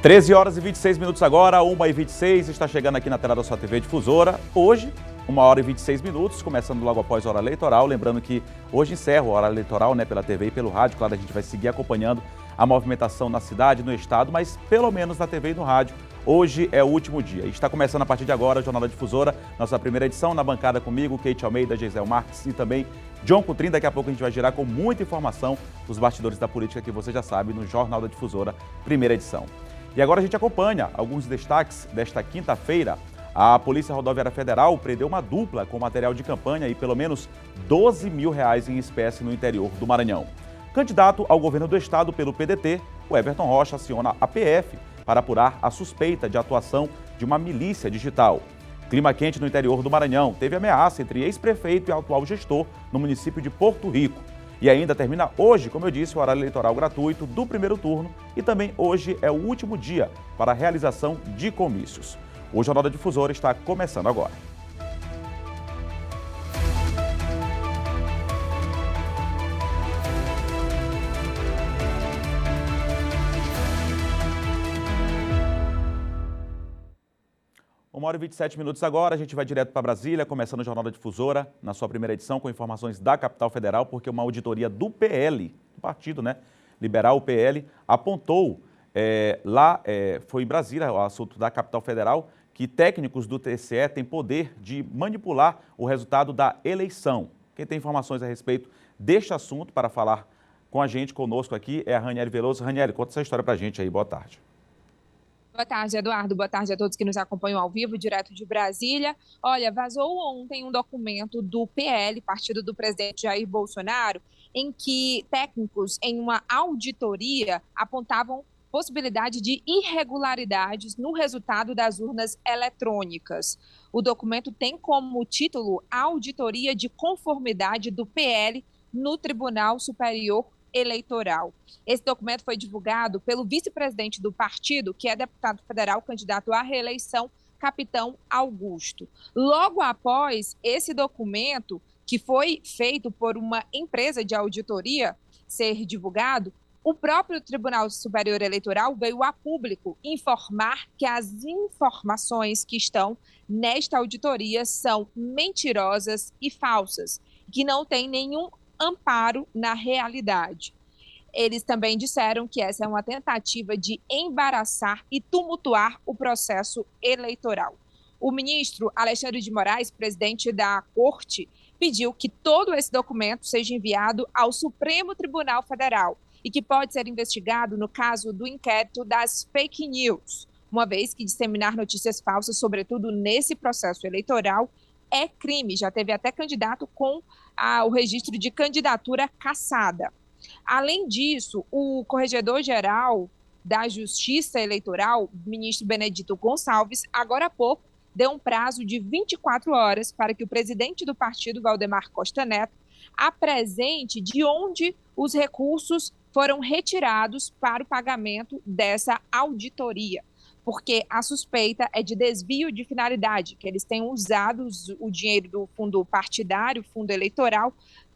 13 horas e 26 minutos agora, 1h26, está chegando aqui na tela da sua TV Difusora. Hoje, 1h26, começando logo após a hora eleitoral. Lembrando que hoje encerra a hora eleitoral, né, pela TV e pelo rádio. Claro, a gente vai seguir acompanhando a movimentação na cidade, no estado, mas pelo menos na TV e no rádio. Hoje é o último dia. Está começando a partir de agora o Jornal da Difusora, nossa primeira edição, na bancada comigo, Kate Almeida, Geisel Marques e também John Coutrin. Daqui a pouco a gente vai girar com muita informação dos bastidores da política que você já sabe no Jornal da Difusora, primeira edição. E agora a gente acompanha alguns destaques desta quinta-feira. A Polícia Rodoviária Federal prendeu uma dupla com material de campanha e pelo menos R$12 mil em espécie no interior do Maranhão. Candidato ao governo do estado pelo PDT, o Everton Rocha aciona a PF para apurar a suspeita de atuação de uma milícia digital. Clima quente no interior do Maranhão. Teve ameaça entre ex-prefeito e atual gestor no município de Porto Rico. E ainda termina hoje, como eu disse, o horário eleitoral gratuito do primeiro turno e também hoje é o último dia para a realização de comícios. O Jornal da Difusora está começando agora. Uma hora e 27 minutos agora, a gente vai direto para Brasília, começando o Jornal da Difusora, na sua primeira edição, com informações da capital federal, porque uma auditoria do PL, do partido, né, liberal, o PL, apontou foi em Brasília, o assunto da capital federal, que técnicos do TCE têm poder de manipular o resultado da eleição. Quem tem informações a respeito deste assunto para falar com a gente, conosco aqui, é a Ranieri Veloso. Ranieri, conta essa história para a gente aí, boa tarde. Boa tarde, Eduardo. Boa tarde a todos que nos acompanham ao vivo, direto de Brasília. Olha, vazou ontem um documento do PL, partido do presidente Jair Bolsonaro, em que técnicos em uma auditoria apontavam possibilidade de irregularidades no resultado das urnas eletrônicas. O documento tem como título Auditoria de Conformidade do PL no Tribunal Superior Eleitoral. Esse documento foi divulgado pelo vice-presidente do partido, que é deputado federal, candidato à reeleição, Capitão Augusto. Logo após esse documento, que foi feito por uma empresa de auditoria, ser divulgado, o próprio Tribunal Superior Eleitoral veio a público informar que as informações que estão nesta auditoria são mentirosas e falsas, que não têm nenhum amparo na realidade. Eles também disseram que essa é uma tentativa de embaraçar e tumultuar o processo eleitoral. O ministro Alexandre de Moraes, presidente da Corte, pediu que todo esse documento seja enviado ao Supremo Tribunal Federal e que pode ser investigado no caso do inquérito das fake news, uma vez que disseminar notícias falsas, sobretudo nesse processo eleitoral, é crime. Já teve até candidato com o registro de candidatura cassada. Além disso, o corregedor-geral da Justiça Eleitoral, ministro Benedito Gonçalves, agora há pouco, deu um prazo de 24 horas para que o presidente do partido, Valdemar Costa Neto, apresente de onde os recursos foram retirados para o pagamento dessa auditoria, porque a suspeita é de desvio de finalidade, que eles tenham usado o dinheiro do fundo partidário, fundo eleitoral,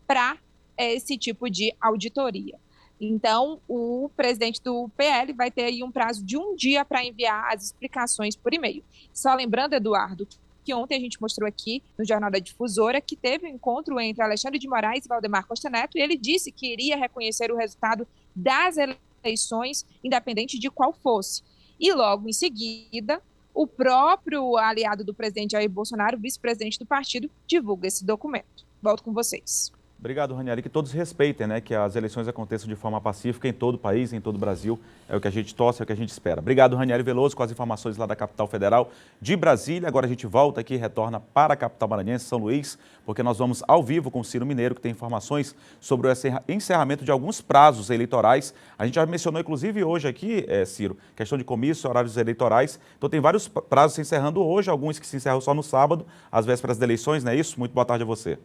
para esse tipo de auditoria. Então, o presidente do PL vai ter aí um prazo de um dia para enviar as explicações por e-mail. Só lembrando, Eduardo, que ontem a gente mostrou aqui no Jornal da Difusora que teve um encontro entre Alexandre de Moraes e Valdemar Costa Neto, e ele disse que iria reconhecer o resultado das eleições, independente de qual fosse. E logo em seguida, o próprio aliado do presidente Jair Bolsonaro, vice-presidente do partido, divulga esse documento. Volto com vocês. Obrigado, Ranieri. Que todos respeitem, né, que as eleições aconteçam de forma pacífica em todo o país, em todo o Brasil. É o que a gente torce, é o que a gente espera. Obrigado, Ranieri Veloso, com as informações lá da capital federal de Brasília. Agora a gente volta aqui e retorna para a capital maranhense, São Luís, porque nós vamos ao vivo com o Ciro Mineiro, que tem informações sobre o encerramento de alguns prazos eleitorais. A gente já mencionou, inclusive, hoje aqui, Ciro, questão de comício, horários eleitorais. Então tem vários prazos se encerrando hoje, alguns que se encerram só no sábado, às vésperas das eleições, não é isso? Muito boa tarde a você.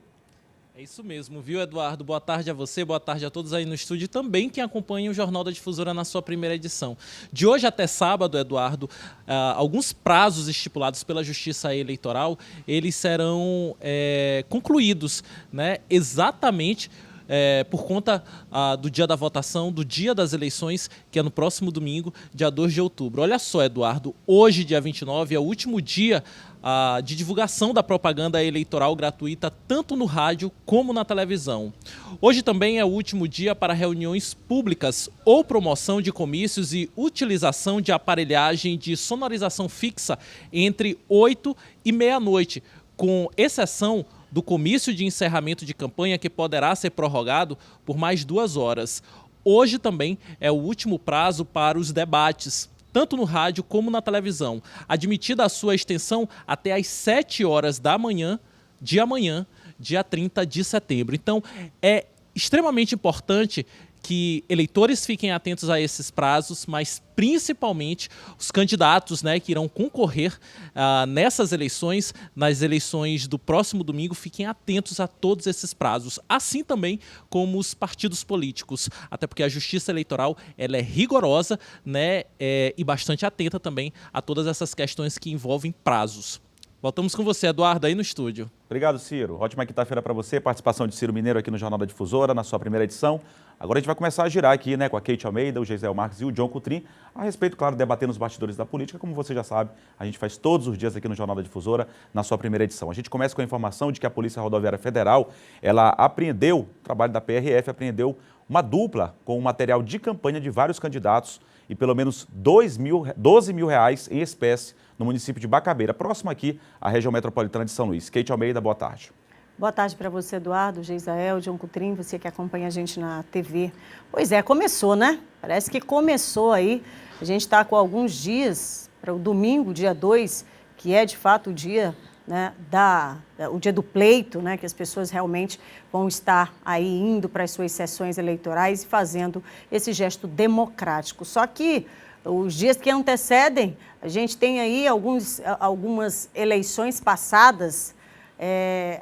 É isso mesmo, viu, Eduardo? Boa tarde a você, boa tarde a todos aí no estúdio e também quem acompanha o Jornal da Difusora na sua primeira edição. De hoje até sábado, Eduardo, alguns prazos estipulados pela Justiça Eleitoral, eles serão concluídos, né, exatamente por conta do dia da votação, do dia das eleições, que é no próximo domingo, dia 2 de outubro. Olha só, Eduardo, hoje, dia 29, é o último dia de divulgação da propaganda eleitoral gratuita, tanto no rádio como na televisão. Hoje também é o último dia para reuniões públicas ou promoção de comícios e utilização de aparelhagem de sonorização fixa entre 8 e meia-noite, com exceção do comício de encerramento de campanha, que poderá ser prorrogado por mais 2 horas. Hoje também é o último prazo para os debates, tanto no rádio como na televisão, admitida a sua extensão até às 7 horas da manhã de amanhã, dia 30 de setembro. Então, é extremamente importante que eleitores fiquem atentos a esses prazos, mas principalmente os candidatos, né, que irão concorrer nessas eleições, nas eleições do próximo domingo, fiquem atentos a todos esses prazos, assim também como os partidos políticos, até porque a Justiça Eleitoral ela é rigorosa, né, e bastante atenta também a todas essas questões que envolvem prazos. Voltamos com você, Eduardo, aí no estúdio. Obrigado, Ciro. Ótima quinta-feira para você. Participação de Ciro Mineiro aqui no Jornal da Difusora, na sua primeira edição. Agora a gente vai começar a girar aqui, né, com a Kate Almeida, o Geisel Marques e o John Coutrin, a respeito, claro, debater nos bastidores da política. Como você já sabe, a gente faz todos os dias aqui no Jornal da Difusora, na sua primeira edição. A gente começa com a informação de que a Polícia Rodoviária Federal, ela apreendeu, o trabalho da PRF, apreendeu uma dupla com um material de campanha de vários candidatos e pelo menos 12 mil reais em espécie no município de Bacabeira, próximo aqui à região metropolitana de São Luís. Kate Almeida, boa tarde. Boa tarde para você, Eduardo, Geisael, John Coutrin, você que acompanha a gente na TV. Pois é, começou, né? Parece que começou aí. A gente está com alguns dias para o domingo, dia 2, que é de fato o dia, né, o dia do pleito, né, que as pessoas realmente vão estar aí indo para as suas sessões eleitorais e fazendo esse gesto democrático. Só que os dias que antecedem, a gente tem aí algumas eleições passadas,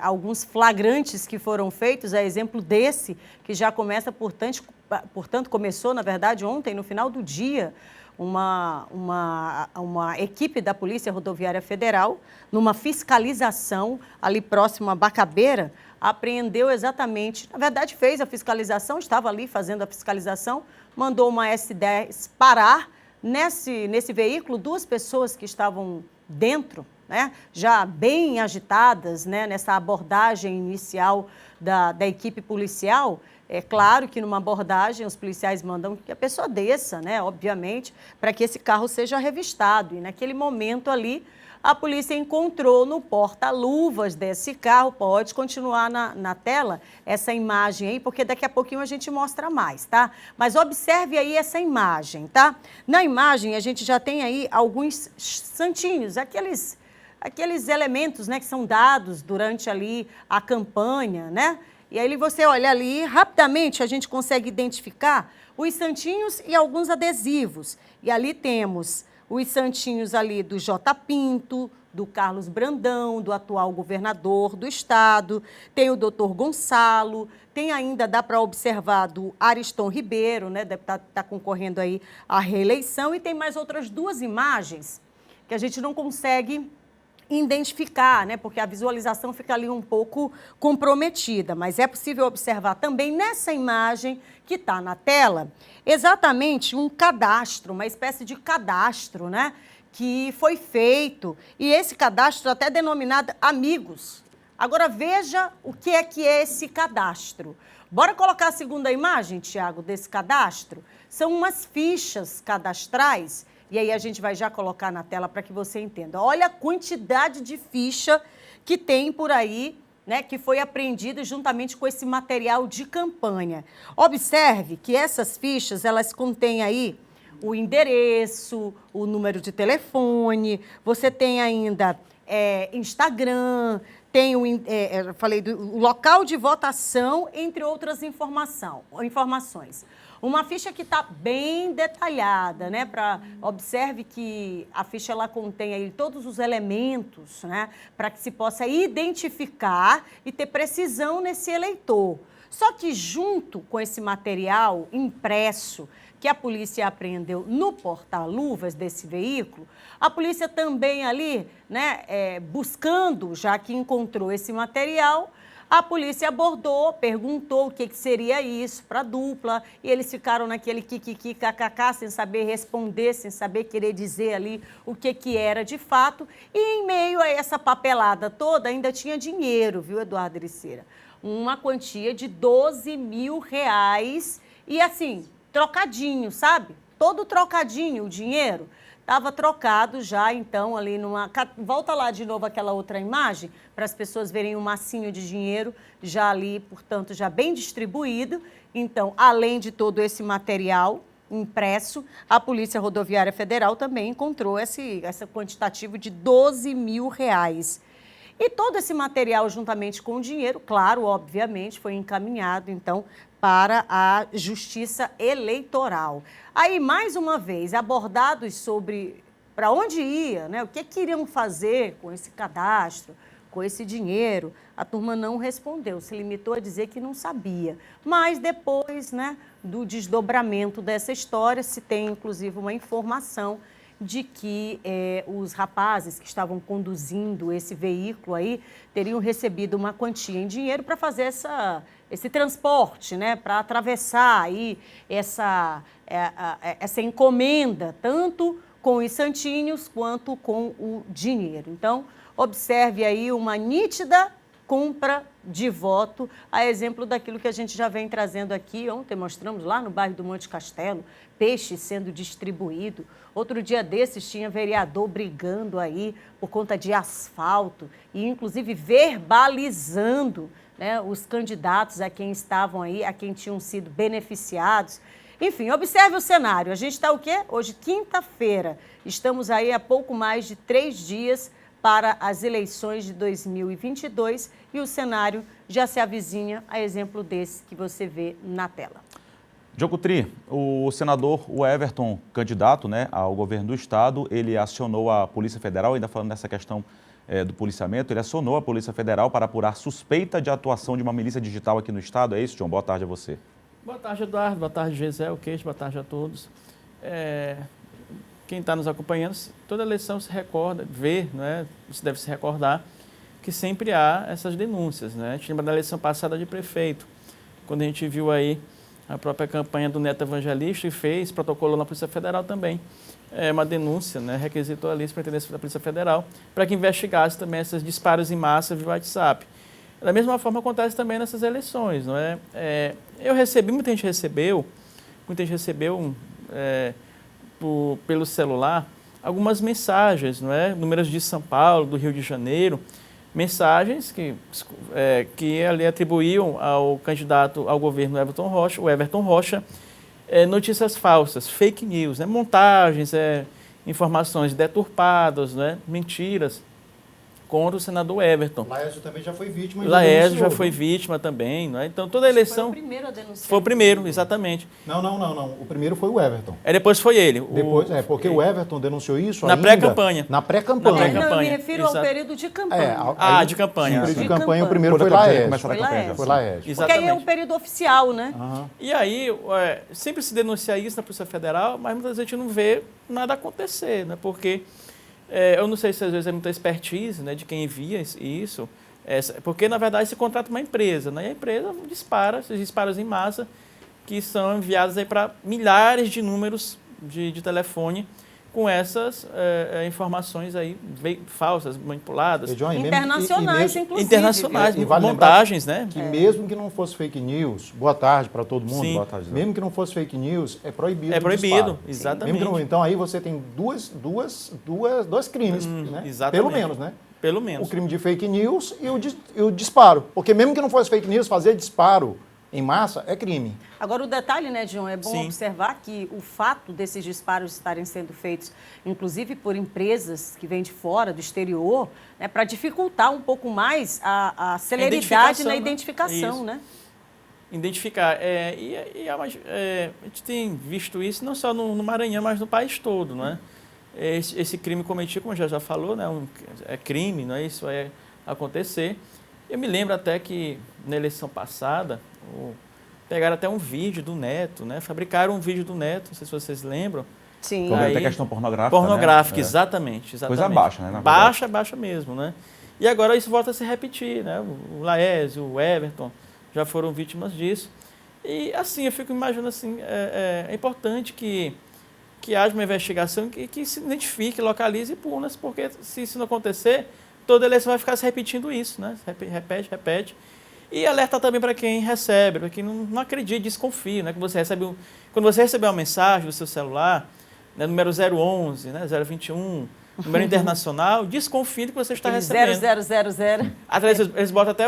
alguns flagrantes que foram feitos, a exemplo desse, que já começa, portanto, começou, na verdade, ontem, no final do dia, uma equipe da Polícia Rodoviária Federal, numa fiscalização ali próximo a Bacabeira, apreendeu exatamente, na verdade fez a fiscalização, estava ali fazendo a fiscalização, mandou uma S10 parar nesse veículo, 2 pessoas que estavam dentro, né, já bem agitadas, né, nessa abordagem inicial da equipe policial. É claro que numa abordagem os policiais mandam que a pessoa desça, né, obviamente, para que esse carro seja revistado. E naquele momento ali, a polícia encontrou no porta-luvas desse carro, pode continuar na tela essa imagem aí, porque daqui a pouquinho a gente mostra mais, tá? Mas observe aí essa imagem, tá? Na imagem a gente já tem aí alguns santinhos, aqueles elementos, né, que são dados durante ali a campanha, né? E aí você olha ali, rapidamente a gente consegue identificar os santinhos e alguns adesivos. E ali temos os santinhos ali do J. Pinto, do Carlos Brandão, do atual governador do estado, tem o doutor Gonçalo, tem ainda, dá para observar, do Ariston Ribeiro, né, deve estar concorrendo aí à reeleição, e tem mais outras 2 imagens que a gente não consegue identificar, né, porque a visualização fica ali um pouco comprometida, mas é possível observar também nessa imagem que está na tela, exatamente um cadastro, uma espécie de cadastro, né, que foi feito, e esse cadastro até denominado Amigos. Agora veja o que é esse cadastro. Bora colocar a segunda imagem, Tiago, desse cadastro? São umas fichas cadastrais. E aí a gente vai já colocar na tela para que você entenda. Olha a quantidade de ficha que tem por aí, né, que foi apreendida juntamente com esse material de campanha. Observe que essas fichas, elas contêm aí o endereço, o número de telefone, você tem ainda Instagram, tem falei do local de votação, entre outras informações. Uma ficha que está bem detalhada, né? Observe que a ficha ela contém aí todos os elementos, né? Para que se possa identificar e ter precisão nesse eleitor. Só que junto com esse material impresso que a polícia apreendeu no porta-luvas desse veículo, a polícia também ali, né, buscando, já que encontrou esse material, A polícia abordou, perguntou o que seria isso para a dupla, e eles ficaram naquele kikiki, kkk, sem saber responder, sem saber querer dizer ali o que era de fato. E em meio a essa papelada toda, ainda tinha dinheiro, viu, Eduardo Ericeira? Uma quantia de R$12 mil, e assim, trocadinho, sabe? Todo trocadinho o dinheiro. Estava trocado já, então, ali numa... Volta lá de novo aquela outra imagem, para as pessoas verem um massinho de dinheiro já ali, portanto, já bem distribuído. Então, além de todo esse material impresso, a Polícia Rodoviária Federal também encontrou esse quantitativo de R$12 mil. E todo esse material, juntamente com o dinheiro, claro, obviamente, foi encaminhado, então, para a Justiça Eleitoral. Aí, mais uma vez, abordados sobre para onde ia, né? O que queriam fazer com esse cadastro, com esse dinheiro, a turma não respondeu, se limitou a dizer que não sabia. Mas depois, né, do desdobramento dessa história, se tem, inclusive, uma informação de que os rapazes que estavam conduzindo esse veículo aí teriam recebido uma quantia em dinheiro para fazer esse transporte, né, para atravessar aí essa encomenda, tanto com os santinhos quanto com o dinheiro. Então, observe aí uma nítida compra de voto, a exemplo daquilo que a gente já vem trazendo aqui. Ontem mostramos lá no bairro do Monte Castelo, peixe sendo distribuído. Outro dia desses tinha vereador brigando aí por conta de asfalto e, inclusive, verbalizando, né, os candidatos a quem estavam aí, a quem tinham sido beneficiados. Enfim, observe o cenário. A gente está o quê? Hoje, quinta-feira. Estamos aí há pouco mais de 3 dias para as eleições de 2022 e o cenário já se avizinha, a exemplo desse que você vê na tela. Diogo Tri, o senador Everton, candidato, né, ao governo do estado, ele acionou a Polícia Federal, ainda falando dessa questão do policiamento, ele acionou a Polícia Federal para apurar suspeita de atuação de uma milícia digital aqui no estado. É isso, João? Boa tarde a você. Boa tarde, Eduardo. Boa tarde, Gisele Queijo. Boa tarde a todos. Quem está nos acompanhando, toda eleição se recorda, você deve se recordar que sempre há essas denúncias, né? A gente lembra da eleição passada de prefeito, quando a gente viu aí a própria campanha do Neto Evangelista e fez, protocolou na Polícia Federal também, uma denúncia, né? Requisitou a lista para intendência da Polícia Federal para que investigasse também esses disparos em massa via WhatsApp. Da mesma forma acontece também nessas eleições, não é? Eu recebi, muita gente recebeu pelo celular algumas mensagens, não é? Números de São Paulo, do Rio de Janeiro, mensagens que ali atribuíam ao candidato ao governo o Everton Rocha, notícias falsas, fake news, né? Montagens, informações deturpadas, né? Mentiras contra o senador Everton. Laésio também já foi vítima. Laésio já foi vítima também, não é? Então toda a eleição... Foi o primeiro a denunciar. Foi o primeiro, exatamente. Não. O primeiro foi o Everton. Depois foi ele. Porque o Everton denunciou isso na pré-campanha. Na pré-campanha. Não, eu me refiro ao período de campanha. De campanha. O período de campanha, o primeiro foi Laésio. Foi Laésio. Porque aí é um período oficial, né? E aí, sempre se denuncia isso na Polícia Federal, mas muitas vezes a gente não vê nada acontecer, né? Porque... eu não sei se às vezes é muita expertise, né, de quem envia isso, porque na verdade se contrata uma empresa, né, e a empresa dispara, esses disparos em massa, que são enviados aí para milhares de números de telefone com essas informações aí falsas, manipuladas. Internacionais, inclusive. Internacionais, montagens, né? Que mesmo que não fosse fake news, boa tarde para todo mundo. Sim. Boa tarde, mesmo que não fosse fake news, é proibido. É proibido, exatamente. Então aí você tem dois crimes, né? Exatamente. Pelo menos, né? Pelo menos. O crime de fake news e o disparo. Porque mesmo que não fosse fake news, fazer disparo em massa é crime. Agora, o detalhe, né, João, é bom Sim. observar que o fato desses disparos estarem sendo feitos, inclusive por empresas que vêm de fora, do exterior, né, para dificultar um pouco mais a celeridade na identificação, né? Identificar. A gente tem visto isso não só no Maranhão, mas no país todo, né? Esse crime cometido, como já falou, né, é crime, não é? Isso vai acontecer. Eu me lembro até que na eleição passada, pegaram até um vídeo do Neto, né? Fabricaram um vídeo do Neto, não sei se vocês lembram. Sim. Até questão pornográfica. Pornográfica, né? exatamente. Coisa baixa, né? Baixa mesmo, né? E agora isso volta a se repetir, né? O Laércio, o Everton já foram vítimas disso. E assim, eu fico imaginando assim, é importante que haja uma investigação que se identifique, localize e puna, porque se isso não acontecer, toda eleição vai ficar se repetindo isso, né? Repete. E alerta também para quem recebe, para quem não acredita, desconfia, né? Quando você recebe uma mensagem do seu celular, né, número 011, né, 021, número internacional, desconfie do que você está recebendo. 0000. Às vezes eles botam até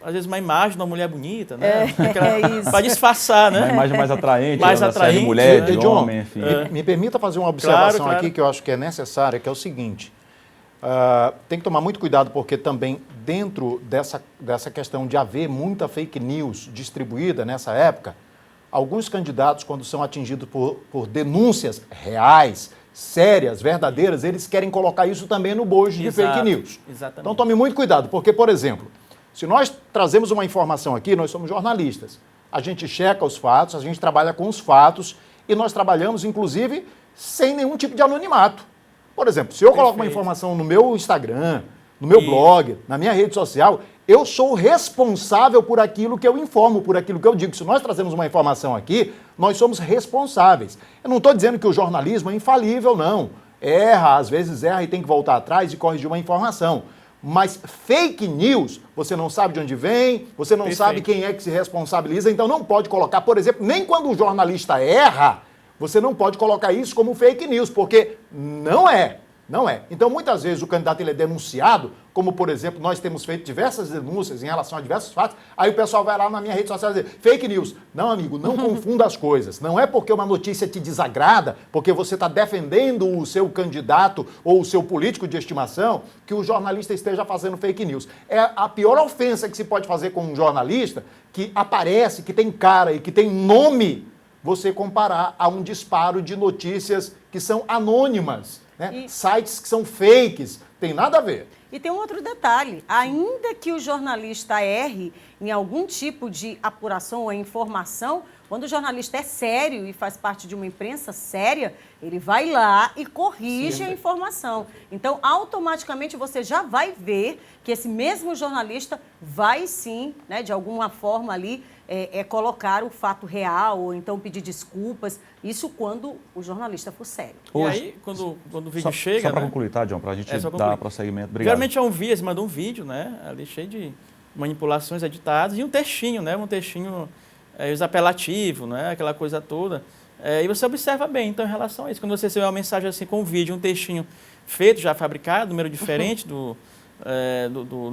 às vezes uma imagem de uma mulher bonita, né? Isso. Para disfarçar, né? Uma imagem mais atraente, Mais né? atraente, De mulher, de John, homem, enfim. Me permita fazer uma observação Claro. aqui que eu acho que é necessária, que é o seguinte. Tem que tomar muito cuidado, porque também dentro dessa questão de haver muita fake news distribuída nessa época, alguns candidatos, quando são atingidos por denúncias reais, sérias, verdadeiras, eles querem colocar isso também no bojo de fake news. Exatamente. Então tome muito cuidado, porque, por exemplo, se nós trazemos uma informação aqui, nós somos jornalistas, a gente checa os fatos, a gente trabalha com os fatos e nós trabalhamos, inclusive, sem nenhum tipo de anonimato. Por exemplo, se eu coloco uma informação no meu Instagram, no meu blog, na minha rede social, eu sou responsável por aquilo que eu informo, por aquilo que eu digo. Se nós trazemos uma informação aqui, nós somos responsáveis. Eu não estou dizendo que o jornalismo é infalível, não. Erra, às vezes erra e tem que voltar atrás e corrigir uma informação. Mas fake news, você não sabe de onde vem, você não sabe quem é que se responsabiliza, então não pode colocar, por exemplo, nem quando o jornalista erra, você não pode colocar isso como fake news, porque não é. Então, muitas vezes o candidato ele é denunciado, como, por exemplo, nós temos feito diversas denúncias em relação a diversos fatos, aí o pessoal vai lá na minha rede social e diz, fake news. Não, amigo, não confunda as coisas. Não é porque uma notícia te desagrada, porque você está defendendo o seu candidato ou o seu político de estimação, que o jornalista esteja fazendo fake news. É a pior ofensa que se pode fazer com um jornalista que aparece, que tem cara e que tem nome, você comparar a um disparo de notícias que são anônimas. Né? Sites que são fakes, tem nada a ver. E tem um outro detalhe, ainda que o jornalista erre em algum tipo de apuração ou informação, quando o jornalista é sério e faz parte de uma imprensa séria, ele vai lá e corrige a informação. Então, automaticamente, você já vai ver que esse mesmo jornalista vai sim, né, de alguma forma ali, colocar o fato real ou então pedir desculpas. Isso quando o jornalista for sério. E aí, quando o vídeo chega... Só para concluir, tá, John? Para a gente dar prosseguimento. Obrigado. Geralmente é um vídeo, você manda um vídeo, né? Ali cheio de manipulações editadas e um textinho, né? Um textinho os apelativos, né? Aquela coisa toda. E você observa bem, então, em relação a isso. Quando você recebe uma mensagem assim com um vídeo, um textinho feito, já fabricado, número diferente do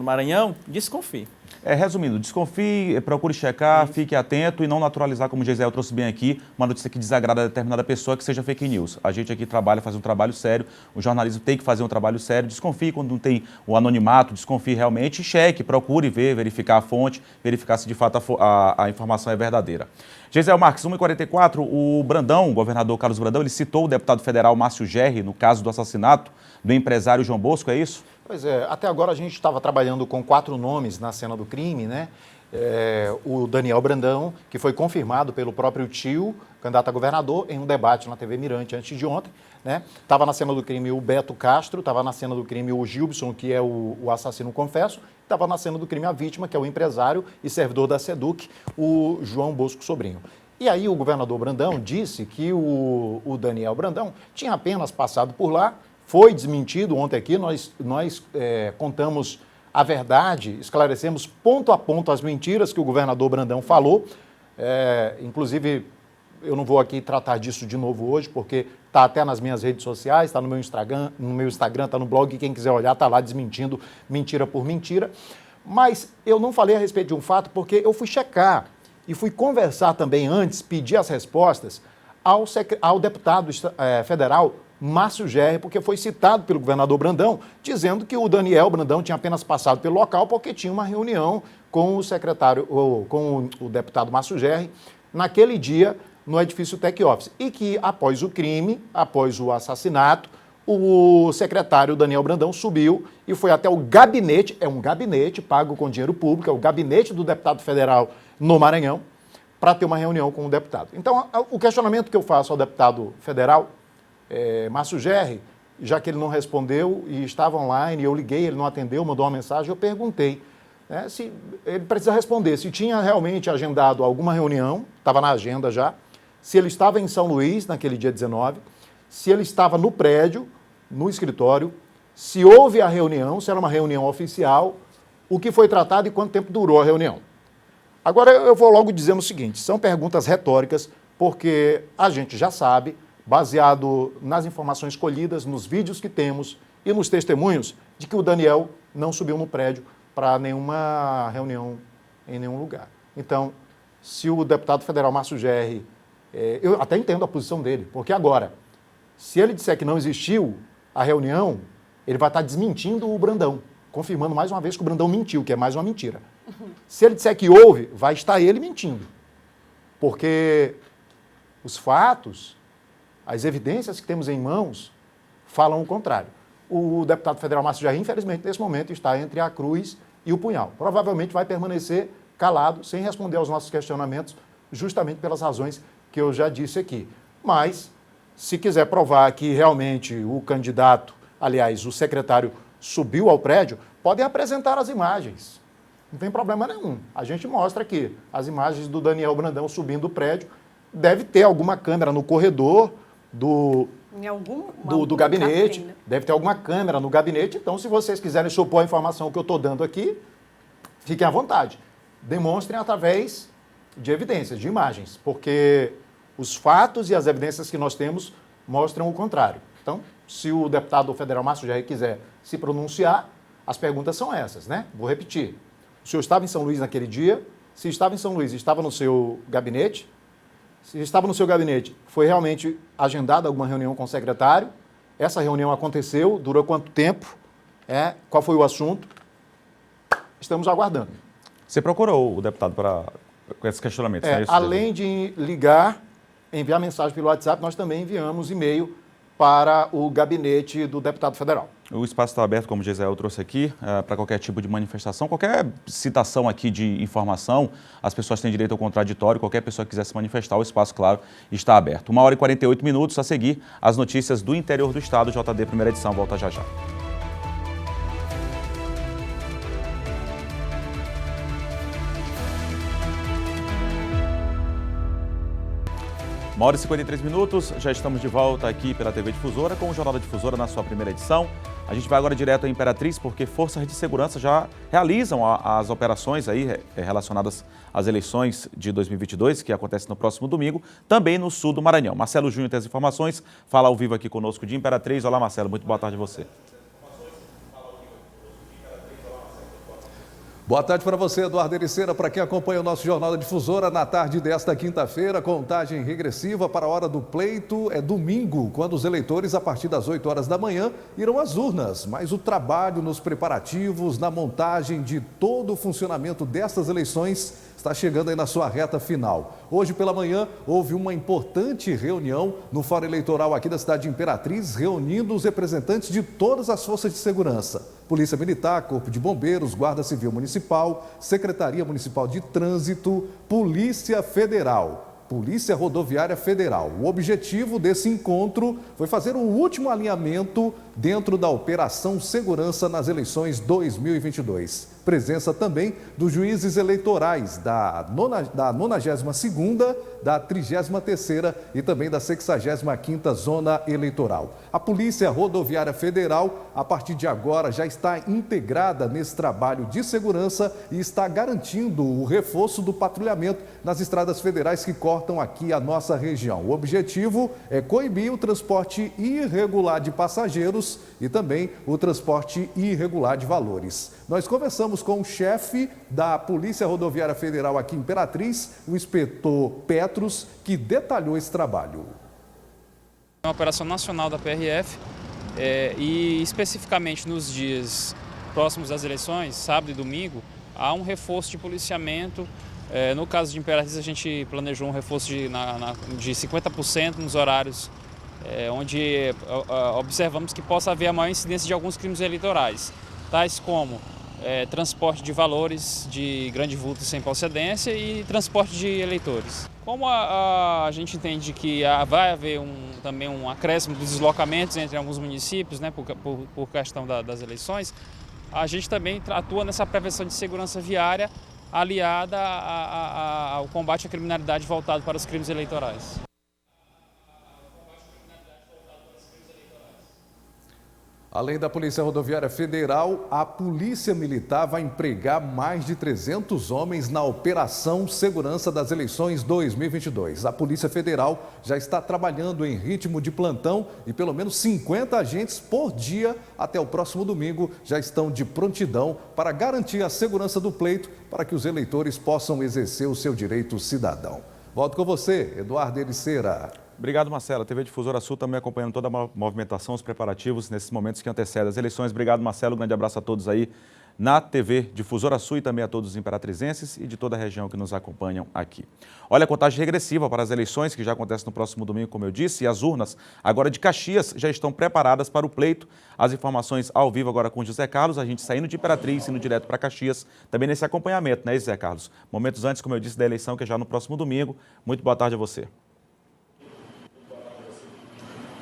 Maranhão, desconfie. Resumindo, desconfie, procure checar, fique atento e não naturalizar, como o Geisel trouxe bem aqui, uma notícia que desagrada a determinada pessoa que seja fake news. A gente aqui faz um trabalho sério, o jornalismo tem que fazer um trabalho sério, desconfie quando não tem o anonimato, desconfie realmente, cheque, procure ver, verificar a fonte, verificar se de fato a informação é verdadeira. Geisel Marques, 1h44, o Brandão, o governador Carlos Brandão, ele citou o deputado federal Márcio Gerri no caso do assassinato do empresário João Bosco, é isso? Pois é, até agora a gente estava trabalhando com 4 nomes na cena do crime, né? O Daniel Brandão, que foi confirmado pelo próprio tio, candidato a governador, em um debate na TV Mirante antes de ontem, né? Estava na cena do crime o Beto Castro, estava na cena do crime o Gilson, que é o assassino confesso, estava na cena do crime a vítima, que é o empresário e servidor da SEDUC, o João Bosco Sobrinho. E aí o governador Brandão disse que o Daniel Brandão tinha apenas passado por lá. Foi desmentido ontem aqui, nós contamos a verdade, esclarecemos ponto a ponto as mentiras que o governador Brandão falou. Inclusive, eu não vou aqui tratar disso de novo hoje, porque está até nas minhas redes sociais, está no meu Instagram, está no blog, quem quiser olhar está lá desmentindo mentira por mentira. Mas eu não falei a respeito de um fato porque eu fui checar e fui conversar também antes, pedir as respostas ao deputado federal Márcio Gerri, porque foi citado pelo governador Brandão, dizendo que o Daniel Brandão tinha apenas passado pelo local porque tinha uma reunião com com o deputado Márcio Gerri, naquele dia, no edifício Tech Office. E que, após o crime, após o assassinato, o secretário Daniel Brandão subiu e foi até o gabinete, é um gabinete pago com dinheiro público, é o gabinete do deputado federal no Maranhão, para ter uma reunião com o deputado. Então, o questionamento que eu faço ao deputado federal Márcio Gerri já que ele não respondeu e estava online, eu liguei, ele não atendeu, mandou uma mensagem, eu perguntei, né, se ele precisa responder, se tinha realmente agendado alguma reunião, estava na agenda já, se ele estava em São Luís naquele dia 19, se ele estava no prédio, no escritório, se houve a reunião, se era uma reunião oficial, o que foi tratado e quanto tempo durou a reunião. Agora eu vou logo dizendo o seguinte, são perguntas retóricas, porque a gente já sabe, baseado nas informações colhidas, nos vídeos que temos e nos testemunhos, de que o Daniel não subiu no prédio para nenhuma reunião em nenhum lugar. Então, se o deputado federal Márcio Gerri, eu até entendo a posição dele, porque agora, se ele disser que não existiu a reunião, ele vai estar desmentindo o Brandão, confirmando mais uma vez que o Brandão mentiu, que é mais uma mentira. Se ele disser que houve, vai estar ele mentindo, porque os fatos, as evidências que temos em mãos, falam o contrário. O deputado federal Márcio Gerri, infelizmente, nesse momento, está entre a cruz e o punhal. Provavelmente vai permanecer calado, sem responder aos nossos questionamentos, justamente pelas razões que eu já disse aqui. Mas, se quiser provar que realmente o candidato, aliás, o secretário, subiu ao prédio, podem apresentar as imagens. Não tem problema nenhum. A gente mostra aqui as imagens do Daniel Brandão subindo o prédio. Deve ter alguma câmera no corredor do gabinete, né? Deve ter alguma câmera no gabinete. Então, se vocês quiserem supor a informação que eu estou dando aqui, fiquem à vontade. Demonstrem através de evidências, de imagens, porque os fatos e as evidências que nós temos mostram o contrário. Então, se o deputado federal Márcio Gerri quiser se pronunciar, as perguntas são essas, né? Vou repetir. O senhor estava em São Luís naquele dia? Se estava em São Luís, estava no seu gabinete? Se estava no seu gabinete, foi realmente agendada alguma reunião com o secretário? Essa reunião aconteceu? Durou quanto tempo? Qual foi o assunto? Estamos aguardando. Você procurou o deputado com esses questionamentos, não é isso? Além de ligar, enviar mensagem pelo WhatsApp, nós também enviamos e-mail para o gabinete do deputado federal. O espaço está aberto, como o Gisele trouxe aqui, para qualquer tipo de manifestação, qualquer citação aqui de informação, as pessoas têm direito ao contraditório, qualquer pessoa que quiser se manifestar, o espaço, claro, está aberto. 1h48, a seguir, as notícias do interior do estado, JD, primeira edição, volta já já. 1h53, já estamos de volta aqui pela TV Difusora com o Jornal da Difusora na sua primeira edição. A gente vai agora direto à Imperatriz porque forças de segurança já realizam as operações aí relacionadas às eleições de 2022, que acontece no próximo domingo, também no sul do Maranhão. Marcelo Júnior tem as informações, fala ao vivo aqui conosco de Imperatriz. Olá, Marcelo, muito boa tarde a você. Boa tarde para você, Eduardo Ericeira, para quem acompanha o nosso Jornal da Difusora na tarde desta quinta-feira, contagem regressiva para a hora do pleito é domingo, quando os eleitores, a partir das 8 horas da manhã, irão às urnas. Mas o trabalho nos preparativos, na montagem de todo o funcionamento destas eleições está chegando aí na sua reta final. Hoje pela manhã houve uma importante reunião no Fórum Eleitoral aqui da cidade de Imperatriz, reunindo os representantes de todas as forças de segurança. Polícia Militar, Corpo de Bombeiros, Guarda Civil Municipal, Secretaria Municipal de Trânsito, Polícia Federal, Polícia Rodoviária Federal. O objetivo desse encontro foi fazer um último alinhamento dentro da Operação Segurança nas eleições 2022. Presença também dos juízes eleitorais da 92ª, da 33ª e também da 65ª Zona Eleitoral. A Polícia Rodoviária Federal, a partir de agora, já está integrada nesse trabalho de segurança e está garantindo o reforço do patrulhamento nas estradas federais que cortam aqui a nossa região. O objetivo é coibir o transporte irregular de passageiros e também o transporte irregular de valores. Nós conversamos com o chefe da Polícia Rodoviária Federal aqui em Imperatriz, o inspetor Petros, que detalhou esse trabalho. É uma operação nacional da PRF e especificamente nos dias próximos das eleições, sábado e domingo, há um reforço de policiamento. No caso de Imperatriz, a gente planejou um reforço de 50% nos horários onde observamos que possa haver a maior incidência de alguns crimes eleitorais, tais como transporte de valores de grande vulto sem procedência e transporte de eleitores. Como a gente entende que vai haver também um acréscimo dos deslocamentos entre alguns municípios, né, por questão das eleições, a gente também atua nessa prevenção de segurança viária aliada ao combate à criminalidade voltado para os crimes eleitorais. Além da Polícia Rodoviária Federal, a Polícia Militar vai empregar mais de 300 homens na Operação Segurança das Eleições 2022. A Polícia Federal já está trabalhando em ritmo de plantão e pelo menos 50 agentes por dia até o próximo domingo já estão de prontidão para garantir a segurança do pleito para que os eleitores possam exercer o seu direito cidadão. Volto com você, Eduardo Ericeira. Obrigado, Marcelo. A TV Difusora Sul também acompanhando toda a movimentação, os preparativos nesses momentos que antecedem as eleições. Obrigado, Marcelo. Um grande abraço a todos aí na TV Difusora Sul e também a todos os imperatrizenses e de toda a região que nos acompanham aqui. Olha, a contagem regressiva para as eleições, que já acontece no próximo domingo, como eu disse, e as urnas agora de Caxias já estão preparadas para o pleito. As informações ao vivo agora com o José Carlos, a gente saindo de Imperatriz, indo direto para Caxias, também nesse acompanhamento, né, José Carlos? Momentos antes, como eu disse, da eleição, que é já no próximo domingo. Muito boa tarde a você.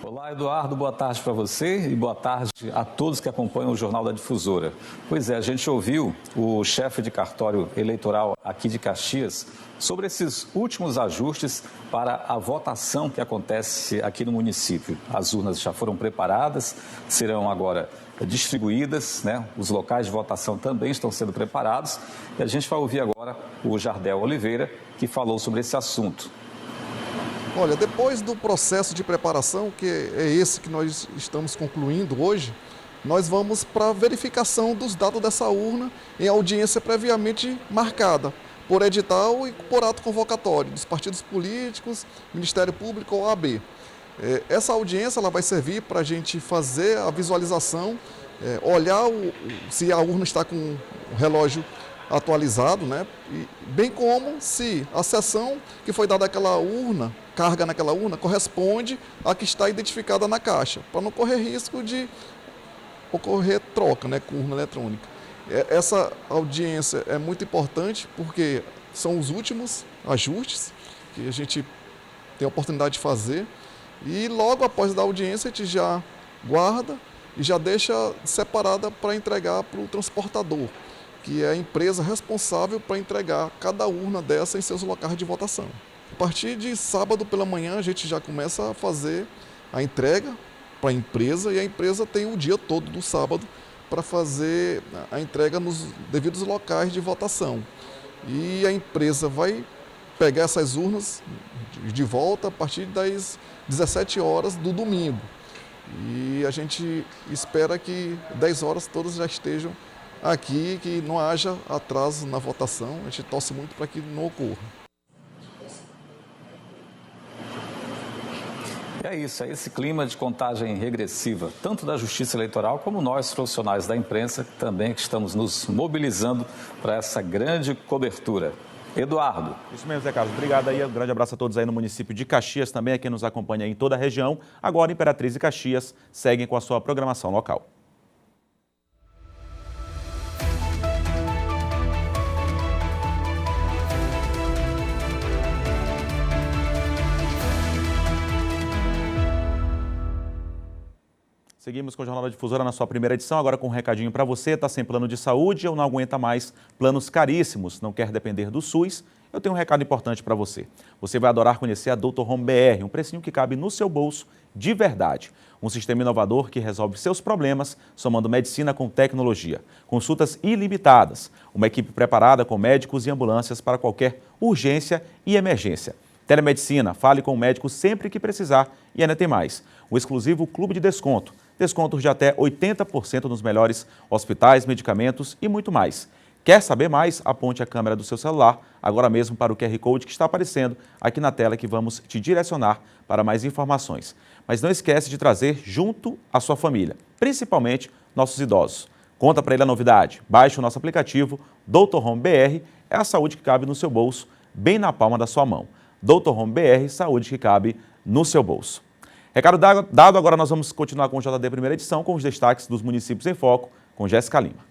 Olá, Eduardo, boa tarde para você e boa tarde a todos que acompanham o Jornal da Difusora. Pois é, a gente ouviu o chefe de cartório eleitoral aqui de Caxias sobre esses últimos ajustes para a votação que acontece aqui no município. As urnas já foram preparadas, serão agora distribuídas, né? Os locais de votação também estão sendo preparados e a gente vai ouvir agora o Jardel Oliveira, que falou sobre esse assunto. Olha, depois do processo de preparação, que é esse que nós estamos concluindo hoje, nós vamos para a verificação dos dados dessa urna em audiência previamente marcada, por edital e por ato convocatório dos partidos políticos, Ministério Público ou OAB. Essa audiência ela vai servir para a gente fazer a visualização, olhar se a urna está com o relógio atualizado, né? E bem como se a seção que foi dada àquela urna, carga naquela urna, corresponde à que está identificada na caixa, para não correr risco de ocorrer troca, né, com urna eletrônica. Essa audiência é muito importante porque são os últimos ajustes que a gente tem a oportunidade de fazer e logo após da audiência a gente já guarda e já deixa separada para entregar para o transportador, que é a empresa responsável para entregar cada urna dessa em seus locais de votação. A partir de sábado pela manhã, a gente já começa a fazer a entrega para a empresa e a empresa tem o dia todo do sábado para fazer a entrega nos devidos locais de votação. E a empresa vai pegar essas urnas de volta a partir das 17 horas do domingo. E a gente espera que 10 horas todas já estejam aqui, que não haja atraso na votação. A gente torce muito para que não ocorra. É isso, é esse clima de contagem regressiva, tanto da Justiça Eleitoral como nós, profissionais da imprensa, também que estamos nos mobilizando para essa grande cobertura. Eduardo. Isso mesmo, Zé Carlos. Obrigado aí. Um grande abraço a todos aí no município de Caxias, também a quem nos acompanha em toda a região. Agora, Imperatriz e Caxias seguem com a sua programação local. Seguimos com o Jornal da Difusora na sua primeira edição, agora com um recadinho para você. Está sem plano de saúde ou não aguenta mais planos caríssimos, não quer depender do SUS? Eu tenho um recado importante para você. Você vai adorar conhecer a Dr. Home BR, um precinho que cabe no seu bolso de verdade. Um sistema inovador que resolve seus problemas, somando medicina com tecnologia. Consultas ilimitadas, uma equipe preparada com médicos e ambulâncias para qualquer urgência e emergência. Telemedicina, fale com o médico sempre que precisar e ainda tem mais. O exclusivo Clube de Desconto. Descontos de até 80% nos melhores hospitais, medicamentos e muito mais. Quer saber mais? Aponte a câmera do seu celular agora mesmo para o QR Code que está aparecendo aqui na tela que vamos te direcionar para mais informações. Mas não esquece de trazer junto a sua família, principalmente nossos idosos. Conta para ele a novidade. Baixe o nosso aplicativo Dr. Home BR, é a saúde que cabe no seu bolso, bem na palma da sua mão. Dr. Home BR, saúde que cabe no seu bolso. Recado dado, agora nós vamos continuar com o JD Primeira Edição, com os destaques dos municípios em foco, com Jéssica Lima.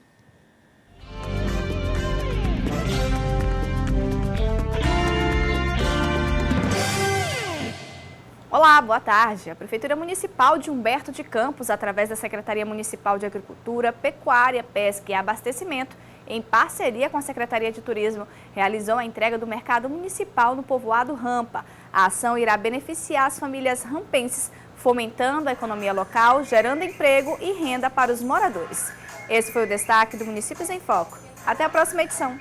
Olá, boa tarde. A Prefeitura Municipal de Humberto de Campos, através da Secretaria Municipal de Agricultura, Pecuária, Pesca e Abastecimento, em parceria com a Secretaria de Turismo, realizou a entrega do mercado municipal no povoado Rampa. A ação irá beneficiar as famílias rampenses, fomentando a economia local, gerando emprego e renda para os moradores. Esse foi o destaque do Municípios em Foco. Até a próxima edição.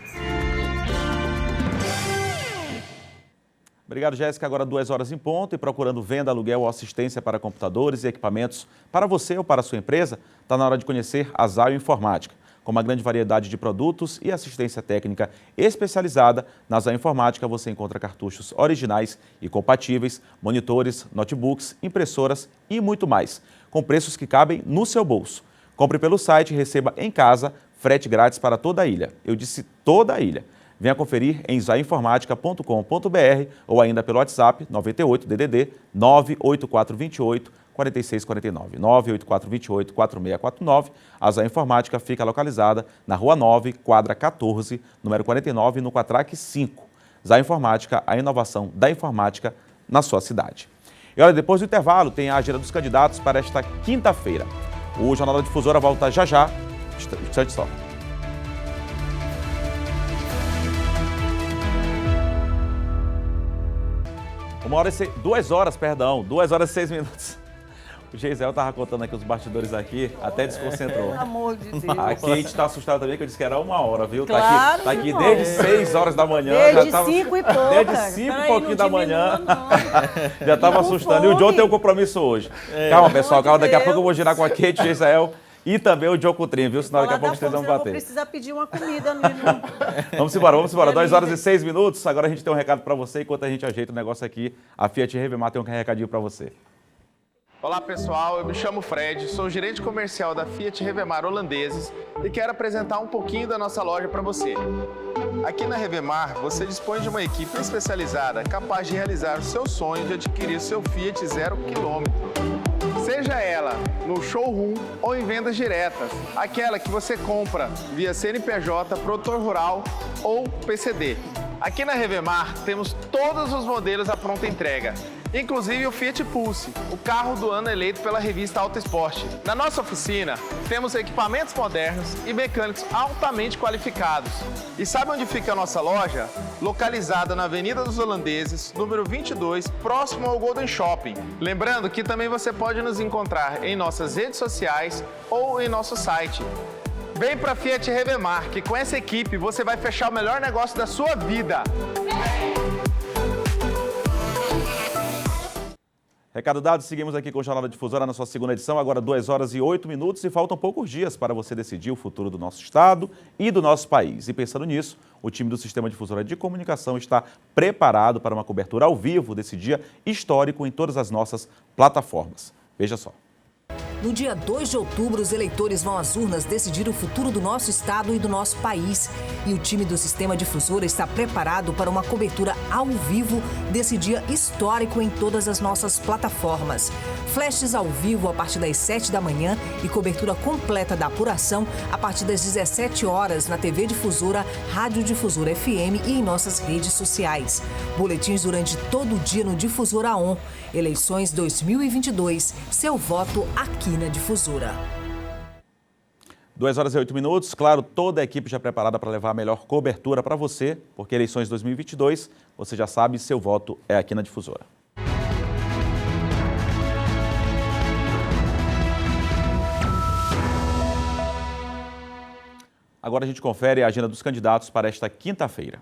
Obrigado, Jéssica. Agora 2 horas em ponto e procurando venda, aluguel ou assistência para computadores e equipamentos para você ou para a sua empresa, está na hora de conhecer a Zayo Informática. Com uma grande variedade de produtos e assistência técnica especializada, na Zayo Informática você encontra cartuchos originais e compatíveis, monitores, notebooks, impressoras e muito mais, com preços que cabem no seu bolso. Compre pelo site e receba em casa frete grátis para toda a ilha. Eu disse toda a ilha. Venha conferir em zayoinformatica.com.br ou ainda pelo WhatsApp 98 DDD 98428 4649 98428 4649. A Zayo Informática fica localizada na Rua 9, quadra 14, número 49, no Quatraque 5. Zayo Informática, a inovação da informática na sua cidade. E olha, depois do intervalo tem a agenda dos candidatos para esta quinta-feira. O Jornal da Difusora volta já. Instante só. 2 horas e 6 minutos. O Geisel estava contando aqui os bastidores aqui, até desconcentrou. Pelo amor de Deus. A Kate está assustada também, que eu disse que era 1 hora, viu? Claro, tá aqui desde 6 horas da manhã. Desde já tava, 5 e pouco. Desde 5 e pouquinho da manhã. Já estava assustando. E o John tem um compromisso hoje. Calma, pessoal, calma. Daqui a pouco eu vou girar com a Kate, o Geisel e também o John Coutrinho, viu? Senão daqui a pouco vocês vão bater. Eu vou precisar pedir uma comida. Vamos embora. 2 horas e 6 minutos. Agora a gente tem um recado para você. Enquanto a gente ajeita o negócio aqui, a Fiat Revemar tem um recadinho para você. Olá pessoal, eu me chamo Fred, sou gerente comercial da Fiat Revemar Holandeses e quero apresentar um pouquinho da nossa loja para você. Aqui na Revemar, você dispõe de uma equipe especializada capaz de realizar o seu sonho de adquirir seu Fiat 0 km. Seja ela no showroom ou em vendas diretas, aquela que você compra via CNPJ, produtor rural ou PCD. Aqui na Revemar temos todos os modelos à pronta entrega, inclusive o Fiat Pulse, o carro do ano eleito pela revista Auto Esporte. Na nossa oficina, temos equipamentos modernos e mecânicos altamente qualificados. E sabe onde fica a nossa loja? Localizada na Avenida dos Holandeses, número 22, próximo ao Golden Shopping. Lembrando que também você pode nos encontrar em nossas redes sociais ou em nosso site. Vem para Fiat Revemar, que com essa equipe você vai fechar o melhor negócio da sua vida. Recado dado, seguimos aqui com o Jornal da Difusora na sua segunda edição, agora 2 horas e 8 minutos e faltam poucos dias para você decidir o futuro do nosso estado e do nosso país. E pensando nisso, o time do Sistema Difusora de Comunicação está preparado para uma cobertura ao vivo desse dia histórico em todas as nossas plataformas. Veja só. No dia 2 de outubro, os eleitores vão às urnas decidir o futuro do nosso estado e do nosso país. E o time do Sistema Difusora está preparado para uma cobertura ao vivo desse dia histórico em todas as nossas plataformas. Flashes ao vivo a partir das 7 da manhã e cobertura completa da apuração a partir das 17 horas na TV Difusora, Rádio Difusora FM e em nossas redes sociais. Boletins durante todo o dia no Difusora ON. Eleições 2022. Seu voto aqui na Difusora. 2 horas e 8 minutos. Claro, toda a equipe já preparada para levar a melhor cobertura para você, porque eleições 2022, você já sabe, seu voto é aqui na Difusora. Agora a gente confere a agenda dos candidatos para esta quinta-feira.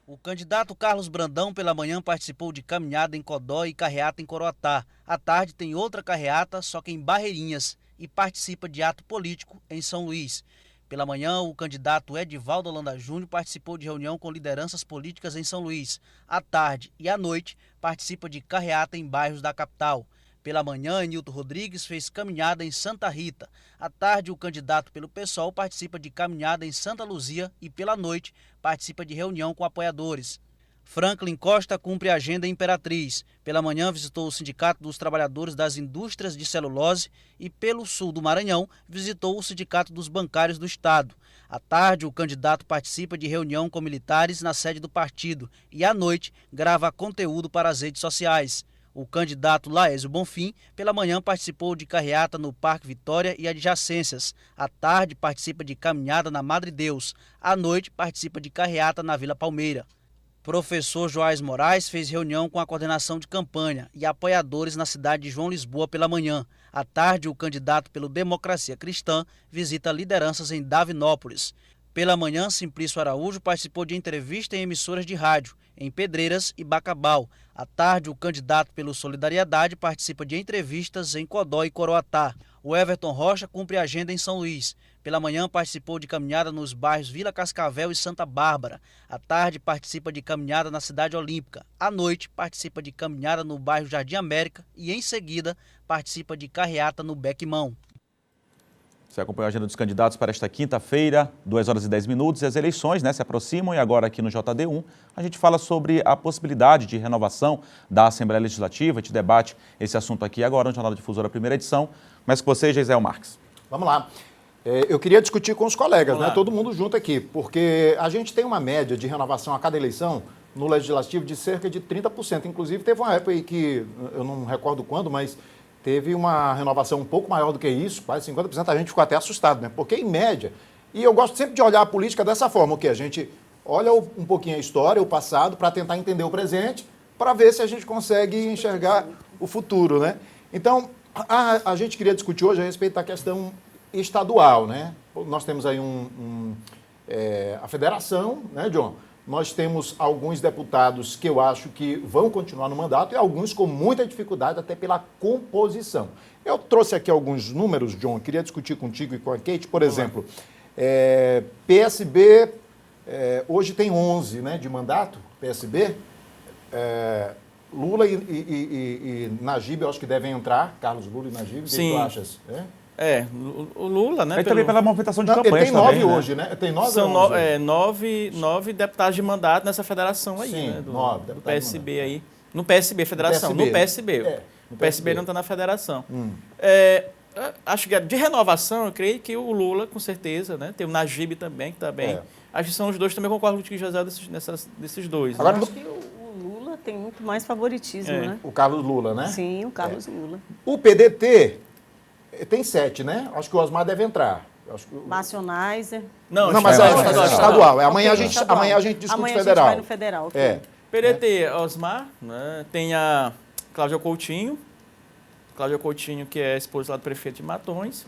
O candidato Carlos Brandão, pela manhã, participou de caminhada em Codó e carreata em Coroatá. À tarde tem outra carreata, só que em Barreirinhas, e participa de ato político em São Luís. Pela manhã, o candidato Edivaldo Holanda Júnior participou de reunião com lideranças políticas em São Luís. À tarde e à noite, participa de carreata em bairros da capital. Pela manhã, Nilton Rodrigues fez caminhada em Santa Rita. À tarde, o candidato pelo PSOL participa de caminhada em Santa Luzia e pela noite participa de reunião com apoiadores. Franklin Costa cumpre a agenda Imperatriz. Pela manhã, visitou o Sindicato dos Trabalhadores das Indústrias de Celulose e, pelo sul do Maranhão, visitou o Sindicato dos Bancários do Estado. À tarde, o candidato participa de reunião com militares na sede do partido e, à noite, grava conteúdo para as redes sociais. O candidato Laésio Bonfim, pela manhã, participou de carreata no Parque Vitória e adjacências. À tarde, participa de caminhada na Madre Deus. À noite, participa de carreata na Vila Palmeira. Professor Joás Moraes fez reunião com a coordenação de campanha e apoiadores na cidade de João Lisboa pela manhã. À tarde, o candidato pelo Democracia Cristã visita lideranças em Davinópolis. Pela manhã, Simplício Araújo participou de entrevista em emissoras de rádio, em Pedreiras e Bacabal. À tarde, o candidato pelo Solidariedade participa de entrevistas em Codó e Coroatá. O Everton Rocha cumpre agenda em São Luís. Pela manhã, participou de caminhada nos bairros Vila Cascavel e Santa Bárbara. À tarde, participa de caminhada na Cidade Olímpica. À noite, participa de caminhada no bairro Jardim América e, em seguida, participa de carreata no Bequimão. Você acompanhou a agenda dos candidatos para esta quinta-feira, 2h10, e as eleições se aproximam, e agora aqui no JD1 a gente fala sobre a possibilidade de renovação da Assembleia Legislativa. A gente debate esse assunto aqui agora no Jornal da Difusora, primeira edição. Mas com você, Geisel Marques. Vamos lá. Eu queria discutir com os colegas, todo mundo junto aqui, porque a gente tem uma média de renovação a cada eleição no Legislativo de cerca de 30%. Inclusive, teve uma época aí que, eu não recordo quando, mas teve uma renovação um pouco maior do que isso, quase 50%, a gente ficou até assustado, né? Porque, em média, e eu gosto sempre de olhar a política dessa forma, o que a gente olha um pouquinho a história, o passado, para tentar entender o presente, para ver se a gente consegue enxergar o futuro, né? Então, a gente queria discutir hoje a respeito da questão estadual, né? Nós temos aí a federação, né, John? Nós temos alguns deputados que eu acho que vão continuar no mandato e alguns com muita dificuldade, até pela composição. Eu trouxe aqui alguns números, John, queria discutir contigo e com a Kate. Por exemplo, PSB hoje tem 11, né, de mandato, PSB. Lula e Najib, eu acho que devem entrar, Carlos Lula e Najib, o que tu achas? O Lula, né? Ele também pela movimentação de campanha. Ele tem 9 hoje, né? Tem 9 São 9 deputados de mandato nessa federação aí, né? Do PSB aí. No PSB, federação. No PSB. O PSB não está na federação. Acho que de renovação, eu creio que o Lula, com certeza, né? Tem o Najib também, que está bem. Acho que são os dois, também concordo com o José desses dois. Agora, acho que o Lula tem muito mais favoritismo, né? O Carlos Lula, né? Sim, o Carlos Lula. O PDT tem 7, né? Acho que o Osmar deve entrar. Márcio Neiser. Não, mas é estadual. Amanhã a gente discute amanhã federal. A gente vai no federal. Okay. PDT, Osmar, né? Tem a Cláudia Coutinho. Cláudia Coutinho, que é esposa lá do prefeito de Matões.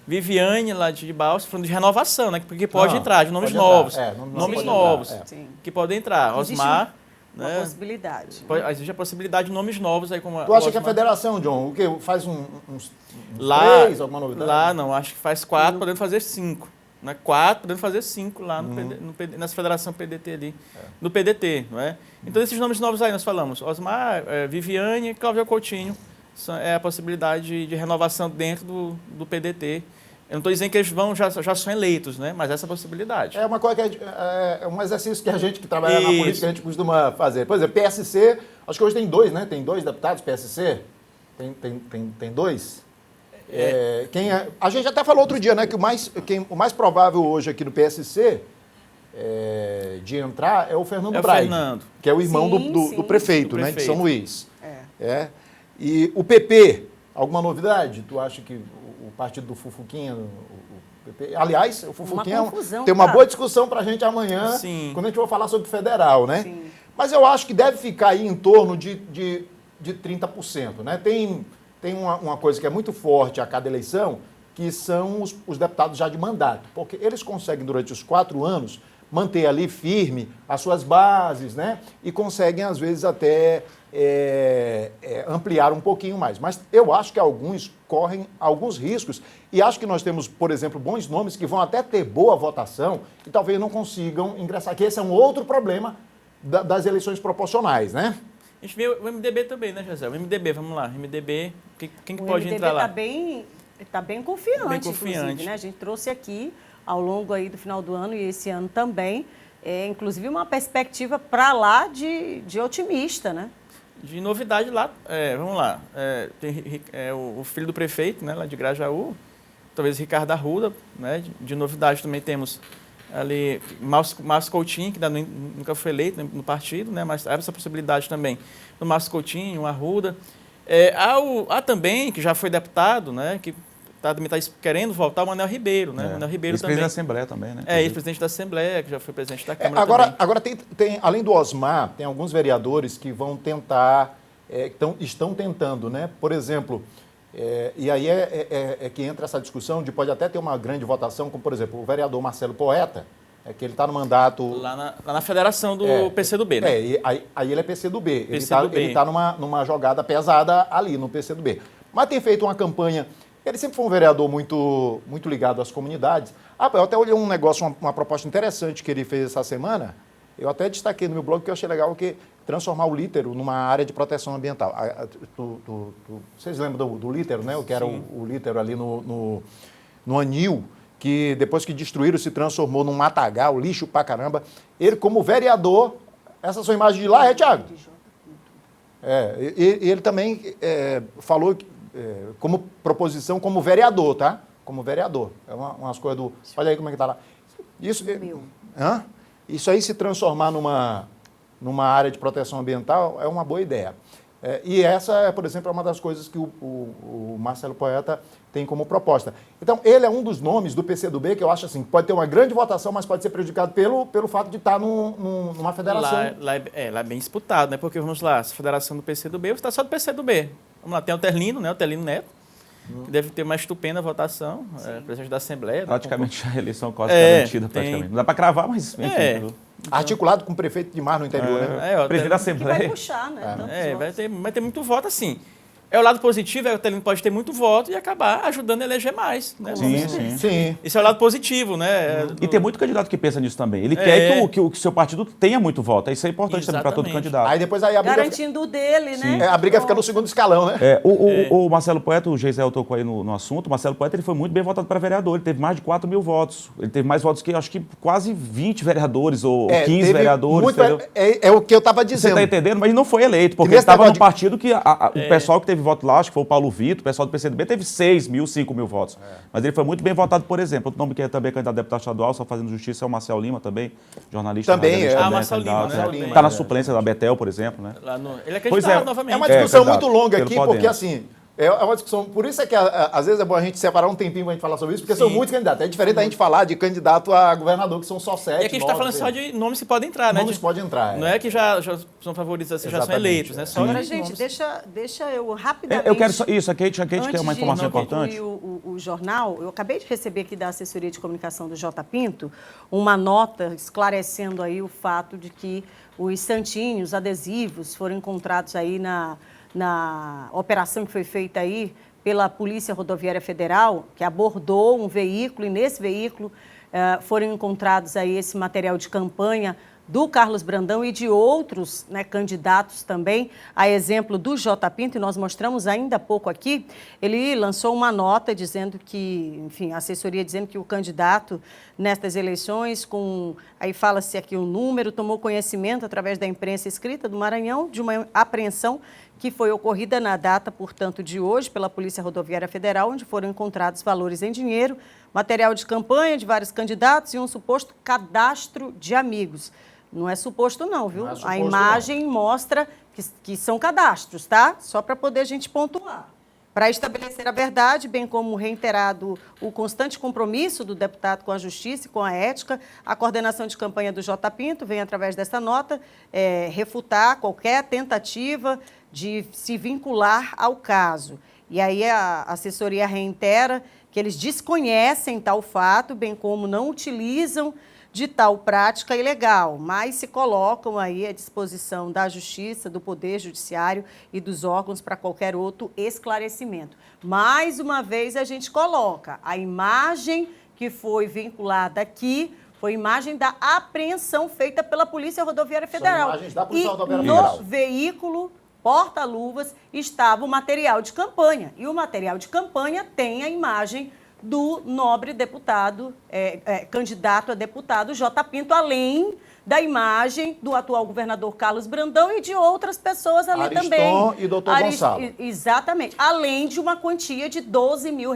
Viviane, lá de Balsas, falando de renovação, né? Porque pode entrar, de nomes novos. Nomes novos que podem entrar. Osmar. Uma possibilidade. Existe a possibilidade de nomes novos aí como. Tu acha que a federação, John, o quê? Faz uns 3, alguma novidade? Lá não, acho que faz 4, podendo fazer 5. Né? 4, podendo fazer 5 lá nessa federação PDT ali. No PDT, não é? Então, esses nomes novos aí nós falamos. Osmar, Viviane e Cláudia Coutinho. É a possibilidade de renovação dentro do PDT. Eu não estou dizendo que eles já são eleitos, né? Mas essa é a possibilidade. É uma coisa é um exercício que a gente que trabalha na política, a gente costuma fazer. Por exemplo, PSC, acho que hoje tem 2, né? Tem 2 deputados PSC? Tem 2? A gente até falou outro dia, né? Que o mais provável hoje aqui no PSC de entrar é o Fernando Braide, que é o irmão do prefeito, né? De São Luís. E o PP, alguma novidade? Tu acha que o partido do Fufuquinha, o PP... Aliás, o Fufuquinha tem uma boa discussão para a gente amanhã, quando a gente for falar sobre federal, né? Sim. Mas eu acho que deve ficar aí em torno de 30%, né? Tem uma coisa que é muito forte a cada eleição, que são os deputados já de mandato, porque eles conseguem, durante os 4 anos, manter ali firme as suas bases, né? E conseguem, às vezes, até ampliar um pouquinho mais. Mas eu acho que alguns correm alguns riscos e acho que nós temos, por exemplo, bons nomes que vão até ter boa votação e talvez não consigam ingressar, que esse é um outro problema das eleições proporcionais, né? A gente vê o MDB também, né, José? O MDB, vamos lá. MDB, quem que pode entrar lá? Está bem confiante, inclusive, né? A gente trouxe aqui ao longo aí do final do ano e esse ano também, inclusive uma perspectiva para lá de otimista, né? De novidade lá, vamos lá, tem o filho do prefeito, né, lá de Grajaú, talvez Ricardo Arruda, né, de novidade também temos ali, Márcio Coutinho, que nunca foi eleito no partido, né, mas há essa possibilidade também do Márcio Coutinho, o Arruda. Há também, que já foi deputado, né, que também está querendo voltar, o Manuel Ribeiro, né? Manuel Ribeiro também. Ex-presidente da Assembleia também, né? Ex-presidente da Assembleia, que já foi presidente da Câmara também. Agora tem, além do Osmar, tem alguns vereadores que vão tentar, estão tentando, né? Por exemplo, e aí que entra essa discussão de pode até ter uma grande votação, como, por exemplo, o vereador Marcelo Poeta, que ele está no mandato... Lá na federação do PCdoB, né? Aí ele é PCdoB. Ele está numa jogada pesada ali no PCdoB. Mas tem feito uma campanha... Ele sempre foi um vereador muito ligado às comunidades. Eu até olhei um negócio, uma proposta interessante que ele fez essa semana. Eu até destaquei no meu blog que eu achei legal, que transformar o Lítero numa área de proteção ambiental. Vocês lembram do Lítero, né? O que era o Lítero ali no Anil, que depois que destruíram se transformou num matagal, lixo pra caramba. Ele, como vereador, essas são imagens de lá, Thiago? Ele também falou como proposição, como vereador, tá? Como vereador. É umas coisas do... Olha aí como é que tá lá. Isso aí se transformar numa área de proteção ambiental é uma boa ideia. E essa, por exemplo, é uma das coisas que o Marcelo Poeta tem como proposta. Então, ele é um dos nomes do PCdoB que eu acho assim, pode ter uma grande votação, mas pode ser prejudicado pelo fato de estar numa federação. Lá é bem disputado, né? Porque, vamos lá, essa federação do PCdoB, você está só do PCdoB. Vamos lá, tem o Terlino, né? O Terlino Neto, que deve ter uma estupenda votação, presidente da Assembleia. Praticamente a eleição quase garantida, praticamente. Não dá para cravar, mas enfim. Articulado com o prefeito de Mar no interior, né? Presidente da Assembleia. Que vai puxar, né? Vai ter muito voto, assim. O lado positivo, o Terlino pode ter muito voto e acabar ajudando a eleger mais. Né? Sim. Isso é o lado positivo, né? E tem muito candidato que pensa nisso também. Ele quer que o seu partido tenha muito voto. Isso é importante também para todo candidato. Aí depois a briga garantindo o dele, né? A briga fica no segundo escalão, né? O Marcelo Poeta, o Geisel tocou aí no assunto, o Marcelo Poeta ele foi muito bem votado para vereador. Ele teve mais de 4 mil votos. Ele teve mais votos que, acho que quase 20 vereadores ou 15 vereadores. É o que eu estava dizendo. Você está entendendo? Mas ele não foi eleito, porque ele estava num partido que o pessoal que teve voto lá, acho que foi o Paulo Vitor, o pessoal do PCdoB, teve 6 mil, 5 mil votos. Mas ele foi muito bem votado, por exemplo. Outro nome que é também candidato a deputado estadual, só fazendo justiça, é o Marcel Lima também, jornalista. Também, Marcel Lima, né? Está na suplência da Betel, por exemplo, né? Ele é candidato novamente. É uma discussão muito longa aqui, porque assim... É uma discussão, por isso é que às vezes é bom a gente separar um tempinho para a gente falar sobre isso, porque são muitos candidatos. É diferente da gente falar de candidato a governador, que são só 7. E aqui a gente está falando só de nomes que podem entrar, né? Nomes que podem entrar. Não é que já são favoritos, assim, já são eleitos, né? Só agora, gente, deixa eu rapidamente... Eu quero só isso, a Kate tem uma informação importante. O jornal, eu acabei de receber aqui da assessoria de comunicação do J. Pinto uma nota esclarecendo aí o fato de que os santinhos adesivos foram encontrados aí na operação que foi feita aí pela Polícia Rodoviária Federal, que abordou um veículo, e nesse veículo foram encontrados aí esse material de campanha do Carlos Brandão e de outros, né, candidatos também, a exemplo do J. Pinto, e nós mostramos ainda há pouco aqui. Ele lançou uma nota dizendo que, enfim, a assessoria dizendo que o candidato nestas eleições, aí fala-se aqui o número, tomou conhecimento através da imprensa escrita do Maranhão de uma apreensão que foi ocorrida na data, portanto, de hoje, pela Polícia Rodoviária Federal, onde foram encontrados valores em dinheiro, material de campanha de vários candidatos e um suposto cadastro de amigos. Não é suposto não, viu? Não é suposto, a imagem mostra que são cadastros, tá? Só para poder a gente pontuar. Para estabelecer a verdade, bem como reiterado o constante compromisso do deputado com a justiça e com a ética, a coordenação de campanha do J. Pinto vem, através dessa nota, refutar qualquer tentativa de se vincular ao caso. E aí a assessoria reitera que eles desconhecem tal fato, bem como não utilizam de tal prática ilegal, mas se colocam aí à disposição da Justiça, do Poder Judiciário e dos órgãos para qualquer outro esclarecimento. Mais uma vez a gente coloca a imagem que foi vinculada aqui, foi imagem da apreensão feita pela Polícia Rodoviária Federal. São imagens da Polícia Rodoviária Federal. No veículo porta-luvas estava o material de campanha, e o material de campanha tem a imagem do nobre deputado, candidato a deputado J. Pinto, além da imagem do atual governador Carlos Brandão e de outras pessoas ali Ariston também. e doutor Gonçalo. Exatamente. Além de uma quantia de R$12 mil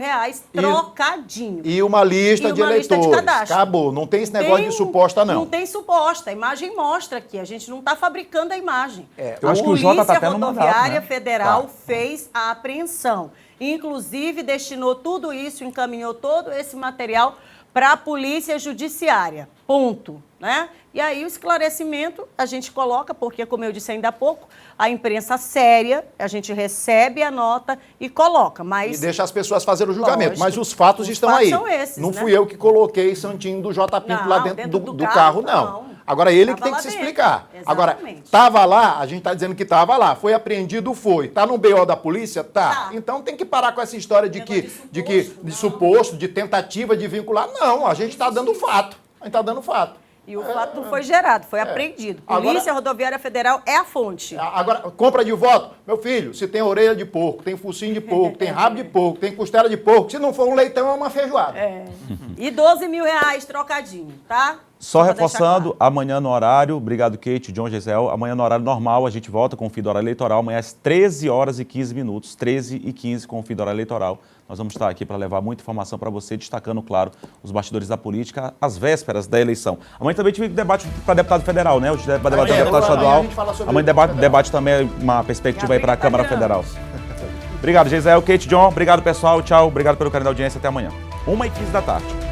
trocadinho. E uma lista de eleitores. Lista de cadastro. Acabou. Não tem esse negócio de suposta, não. Não tem suposta. A imagem mostra aqui. A gente não está fabricando a imagem. Eu acho que o Jota tá até no mandato, né? A Polícia Rodoviária Federal fez a apreensão. Inclusive, destinou tudo isso, encaminhou todo esse material para a Polícia Judiciária. Ponto. Né? E aí o esclarecimento a gente coloca, porque, como eu disse ainda há pouco, a imprensa séria, a gente recebe a nota e coloca, mas... E deixa as pessoas fazerem o julgamento, Lógico, mas os fatos estão fatos aí. são esses, não né? fui eu que coloquei Santinho do J. Pinto lá dentro do carro, não. Agora, ele que tem que se explicar. Agora, estava lá, a gente está dizendo que estava lá, foi apreendido, foi. Está no BO da polícia? Tá. Então tem que parar com essa história de suposto, de tentativa de vincular. Não, a gente está dando fato. A gente está dando fato. E o fato não foi gerado, foi apreendido. Polícia Rodoviária Federal é a fonte. Agora, compra de voto. Meu filho, se tem orelha de porco, tem focinho de porco, tem rabo de porco, tem costela de porco, se não for um leitão, é uma feijoada. E R$12 mil trocadinho, tá? Só reforçando, amanhã no horário, obrigado Kate, John Gisele, amanhã no horário normal a gente volta com o Fim do Horário Eleitoral, amanhã às 13 horas e 15 minutos, 13h15 com o Fim do Horário Eleitoral. Nós vamos estar aqui para levar muita informação para você, destacando, claro, os bastidores da política, às vésperas da eleição. Amanhã também tive debate para deputado federal, né? Para debater deputado estadual. Amanhã debate também uma perspectiva aí para a Câmara Federal. Obrigado, Gisele, Kate, John, obrigado pessoal, tchau, obrigado pelo carinho da audiência, até amanhã. 1h15 da tarde.